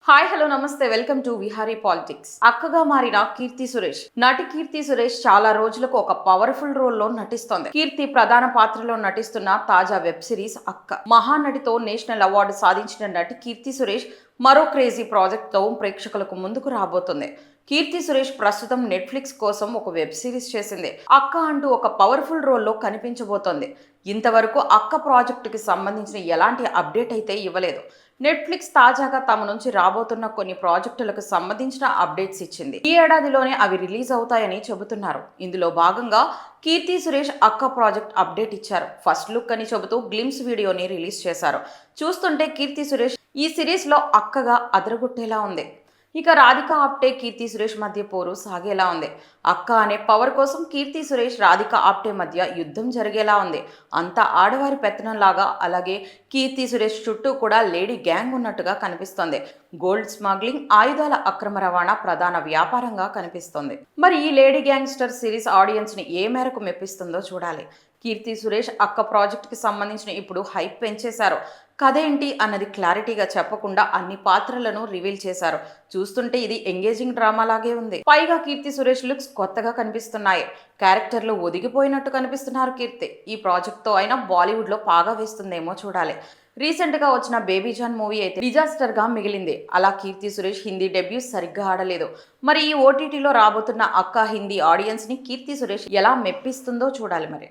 Hi hello నమస్తే welcome to Vihari politics. అక్కగా మారిన కీర్తి సురేష్. నటి కీర్తి సురేష్ చాలా రోజులకు ఒక పవర్ఫుల్ రోల్లో నటిస్తోంది. కీర్తి ప్రధాన పాత్రలో నటిస్తున్న తాజా వెబ్ సిరీస్ అక్క. మహానటితో నేషనల్ అవార్డు సాధించిన నటి కీర్తి సురేష్ మరో క్రేజీ ప్రాజెక్ట్ తో ప్రేక్షకులకు ముందుకు రాబోతుంది. కీర్తి సురేష్ ప్రస్తుతం నెట్ఫ్లిక్స్ కోసం ఒక వెబ్ సిరీస్ చేసింది. అక్క అంటూ ఒక పవర్ఫుల్ రోల్లో కనిపించబోతోంది. ఇంతవరకు అక్క ప్రాజెక్టుకి సంబంధించిన ఎలాంటి అప్డేట్ అయితే ఇవ్వలేదు. నెట్ఫ్లిక్స్ తాజాగా తమ నుంచి రాబోతున్న కొన్ని ప్రాజెక్టులకు సంబంధించిన అప్డేట్స్ ఇచ్చింది. ఈ ఏడాదిలోనే అవి రిలీజ్ అవుతాయని చెబుతున్నారు. ఇందులో భాగంగా కీర్తి సురేష్ అక్క ప్రాజెక్ట్ అప్డేట్ ఇచ్చారు. ఫస్ట్ లుక్ అని చెబుతూ గ్లిమ్స్ వీడియోని రిలీజ్ చేశారు. చూస్తుంటే కీర్తి సురేష్ ఈ సిరీస్ లో అక్కగా అదరగొట్టేలా ఉంది. ఇక రాధిక ఆప్టే కీర్తి సురేష్ మధ్య పోరు సాగేలా ఉంది. అక్క అనే పవర్ కోసం కీర్తి సురేష్ రాధిక ఆప్టే మధ్య యుద్ధం జరిగేలా ఉంది. అంతా ఆడవారి పెత్తనంలాగా. అలాగే కీర్తి సురేష్ చుట్టూ కూడా లేడీ గ్యాంగ్ ఉన్నట్టుగా కనిపిస్తోంది. గోల్డ్ స్మగ్లింగ్, ఆయుధాల అక్రమ రవాణా ప్రధాన వ్యాపారంగా కనిపిస్తోంది. మరి ఈ లేడీ గ్యాంగ్స్టర్ సిరీస్ ఆడియన్స్ ని ఏ మేరకు మెప్పిస్తుందో చూడాలి. కీర్తి సురేష్ అక్క ప్రాజెక్ట్ కి సంబంధించిన ఇప్పుడు హైప్ పెంచేశారు. కథ ఏంటి అన్నది క్లారిటీగా చెప్పకుండా అన్ని పాత్రలను రివీల్ చేశారు. చూస్తుంటే ఇది ఎంగేజింగ్ డ్రామా లాగే ఉంది. పైగా కీర్తి సురేష్ లుక్స్ కొత్తగా కనిపిస్తున్నాయి. క్యారెక్టర్లు ఒదిగిపోయినట్టు కనిపిస్తున్నారు కీర్తి. ఈ ప్రాజెక్ట్ తో అయినా బాలీవుడ్ లో పాగా వేస్తుందేమో చూడాలి. రీసెంట్ గా వచ్చిన బేబీ జాన్ మూవీ అయితే డిజాస్టర్ గా మిగిలింది. అలా కీర్తి సురేష్ హిందీ డెబ్యూ సరిగ్గా ఆడలేదు. మరి ఈ ఓటీటీలో రాబోతున్న అక్క హిందీ ఆడియన్స్ ని కీర్తి సురేష్ ఎలా మెప్పిస్తుందో చూడాలి మరి.